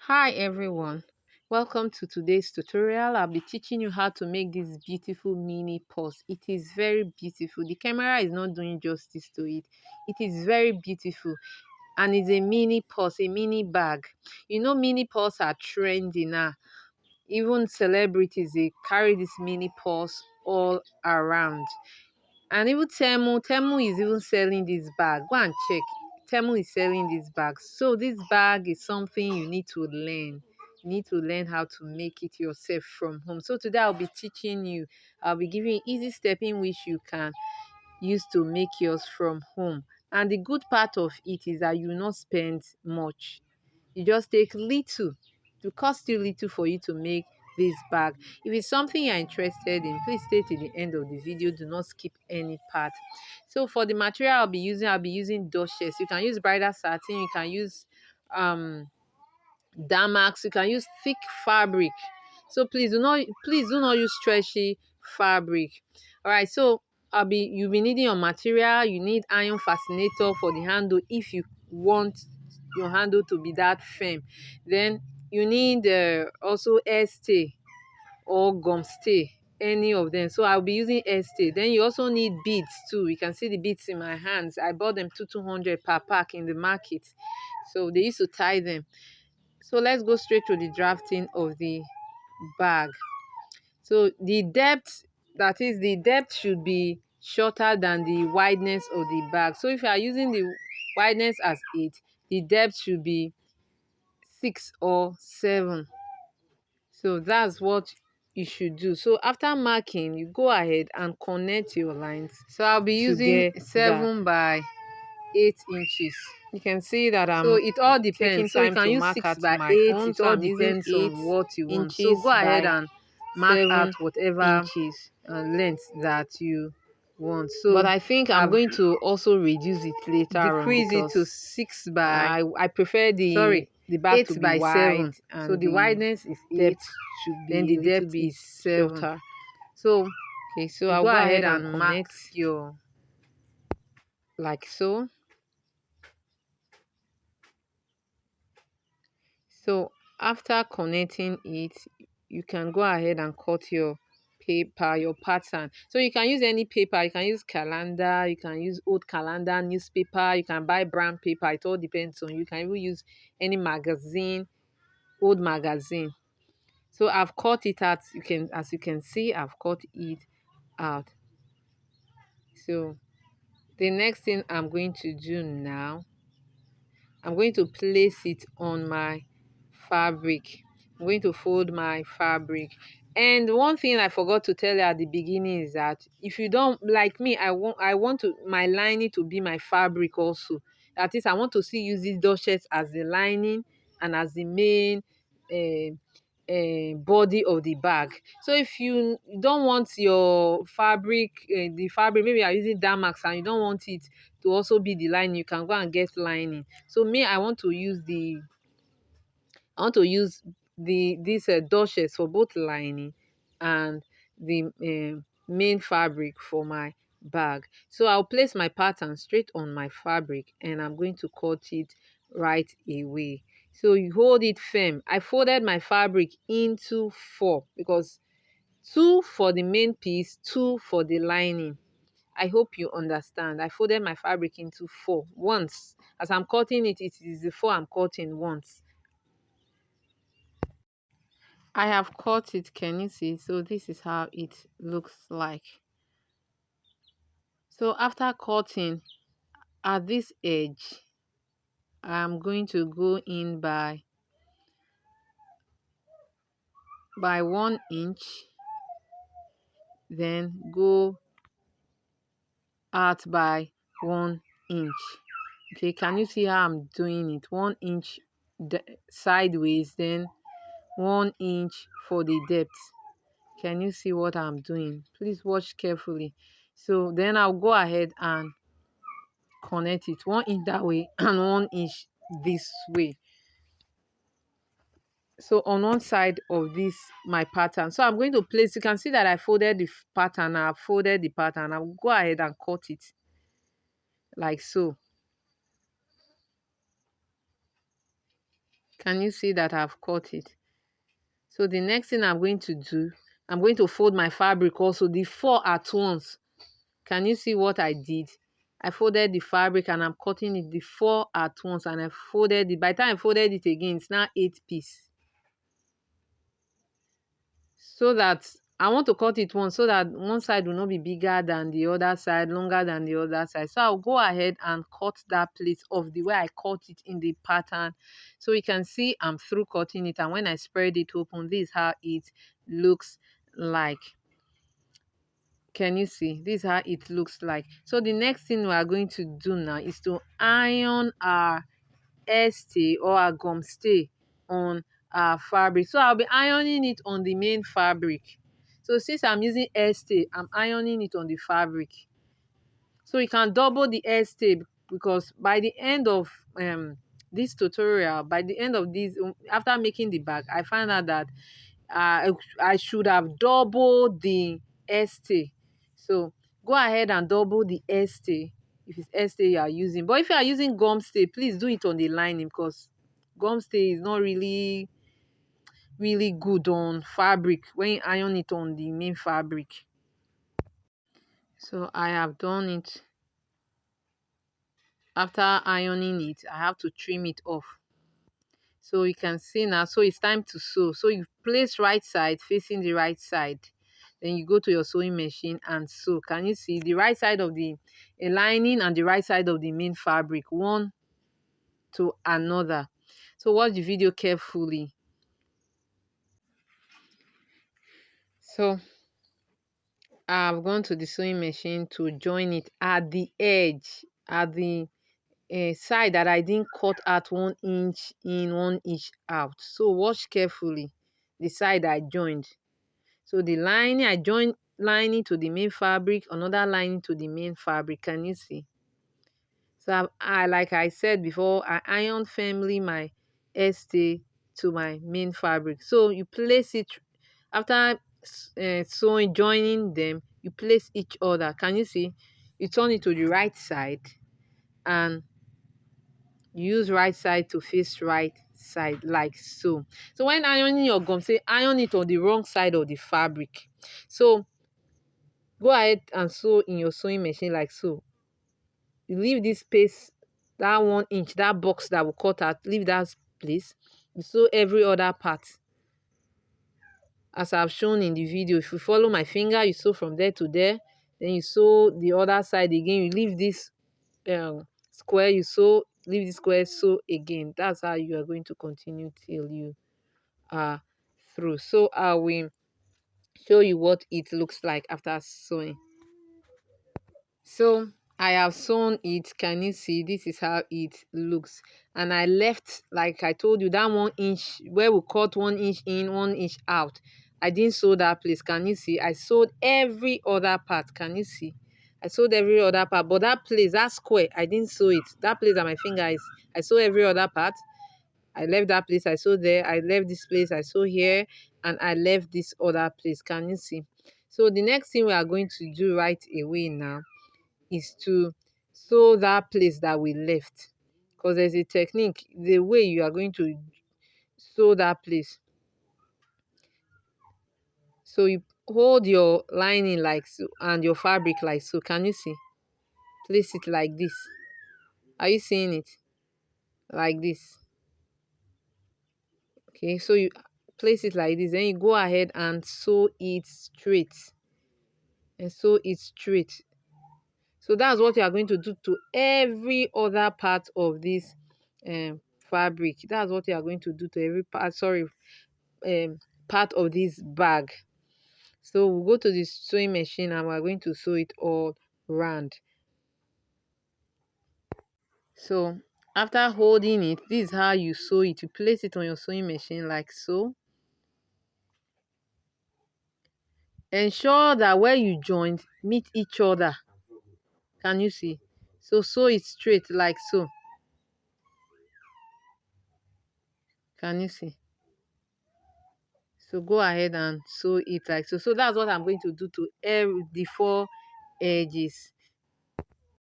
Hi everyone, welcome to today's tutorial. I'll be teaching you how to make this beautiful mini purse. It is very beautiful. The camera is not doing justice to it. It is very beautiful and it's a mini purse, a mini bag. You know mini purse are trendy now. Even celebrities, they carry this mini purse all around. And even Temu is even selling this bag. Go and check. Temu is selling this bag. So this bag is something you need to learn. You need to learn how to make it yourself from home. So today I'll be teaching you. I'll be giving you easy step in which you can use to make yours from home. And the good part of it is that you will not spend much. You just take little. It will cost you little for you to make this bag. If it's something you're interested in, please stay to the end of the video. Do not skip any part. So for the material I'll be using dushes. You can use bridal satin, you can use um damask, you can use thick fabric. So please do not use stretchy fabric. All right, so you'll be needing your material. You need iron fascinator for the handle if you want your handle to be that firm. Then you need also air stay or gum stay, any of them. So I'll be using air stay. Then you also need beads too. You can see the beads in my hands. I bought them 200 per pack in the market, so they used to tie them. So let's go straight to the drafting of the bag. So the depth, that is, the depth should be shorter than the wideness of the bag. So if you are using the wideness as 8, the depth should be 6 or 7. So that's what you should do. So after marking, you go ahead and connect your lines. So I'll be using 7 by 8 inches. You can see that so it all depends. So you can use 6 by 8. It all depends on what you want. So go ahead and mark out whatever inches length that you want. So but I think I'm going to also reduce it later on, decrease it to 6 by I prefer the bag to be wide, and so the wideness is 8, should be then the depth is 7 shorter. So okay, so I'll go ahead and mark your like so. So after connecting it, you can go ahead and cut your paper, your pattern. So you can use any paper. You can use calendar, you can use old calendar, newspaper, you can buy brown paper. It all depends on you. You can even use any magazine, old magazine. So I've cut it out. As you can see, I've cut it out. So the next thing I'm going to do now, I'm going to place it on my fabric. I'm going to fold my fabric. And one thing I forgot to tell you at the beginning is that if you don't like me, I want to my lining to be my fabric also. That is, I want to see use these dushes as the lining and as the main body of the bag. So if you don't want your fabric, the fabric, maybe you're using damask and you don't want it to also be the lining, you can go and get lining. So me, I want to use these dushes for both lining and the main fabric for my bag. So I'll place my pattern straight on my fabric and I'm going to cut it right away. So you hold it firm. I folded my fabric into 4 because 2 for the main piece, 2 for the lining. I hope you understand. I folded my fabric into 4 once. As I'm cutting it, it is the 4 I'm cutting once. I have cut it, can you see? So this is how it looks like. So after cutting at this edge, I'm going to go in by 1 inch, then go out by 1 inch. Okay, can you see how I'm doing it? 1 inch sideways, then 1 inch for the depth. Can you see what I'm doing? Please watch carefully. So then I'll go ahead and connect it 1 inch that way and 1 inch this way. So on one side of this my pattern, so I'm going to place, you can see that I folded the pattern. I've folded the pattern. I'll go ahead and cut it like so. Can you see that I've cut it? So the next thing I'm going to do, I'm going to fold my fabric also, the four at once. Can you see what I did? I folded the fabric and I'm cutting it the four at once, and I folded it. By the time I folded it again, it's now 8 pieces. So that I want to cut it once so that one side will not be bigger than the other side, longer than the other side. So I'll go ahead and cut that place of the way I cut it in the pattern. So you can see I'm through cutting it, and when I spread it open, this is how it looks like. Can you see? This is how it looks like. So the next thing we are going to do now is to iron our stay or our gum stay on our fabric. So I'll be ironing it on the main fabric. So since I'm using stay, I'm ironing it on the fabric. So you can double the stay, because by the end of this tutorial, by the end of this, after making the bag, I find out that I should have doubled the stay. So go ahead and double the stay if it's stay you are using. But if you are using gum stay, please do it on the lining, because gum stay is not really good on fabric when you iron it on the main fabric. So I have done it. After ironing it, I have to trim it off. So you can see now, so it's time to sew. So you place right side facing the right side, then you go to your sewing machine and sew. Can you see the right side of the lining and the right side of the main fabric, one to another? So watch the video carefully. So I've gone to the sewing machine to join it at the edge, at the side that I didn't cut out 1 inch in, 1 inch out. So watch carefully the side I joined. So the lining, I joined lining to the main fabric, another lining to the main fabric. Can you see? So I like I said before, I iron firmly my stay to my main fabric. So you place it after sewing, joining them, you place each other. Can you see? You turn it to the right side and use right side to face right side, like so. So when ironing your gum, say iron it on the wrong side of the fabric. So go ahead and sew in your sewing machine like so. You leave this space, that 1 inch, that box that will cut out, leave that place. You sew every other part as I've shown in the video. If you follow my finger, you sew from there to there, then you sew the other side again. You leave this square, you sew, leave the square, sew again. That's how you are going to continue till you are through. So I will show you what it looks like after sewing. So I have sewn it. Can you see? This is how it looks. And I left, like I told you, that 1 inch where we cut 1 inch in, 1 inch out. I didn't sew that place. Can you see? I sewed every other part. Can you see? I sewed every other part, but that place, that square, I didn't sew it. That place that my finger is, I sew every other part. I left that place, I sew there. I left this place, I sew here, and I left this other place. Can you see? So the next thing we are going to do right away now is to sew that place that we left, because there's a technique, the way you are going to sew that place. So you hold your lining like so and your fabric like so. Can you see? Place it like this. Are you seeing it? Like this. Okay, so you place it like this, then you go ahead and sew it straight, and sew it straight. So that's what you are going to do to every other part of this fabric. That's what you are going to do to every part, sorry, part of this bag. So we'll go to the sewing machine and we're going to sew it all round. So after holding it, this is how you sew it. You place it on your sewing machine like so. Ensure that where you joined meet each other. Can you see? So sew it straight like so. Can you see? So go ahead and sew it like so. So that's what I'm going to do to every the four edges.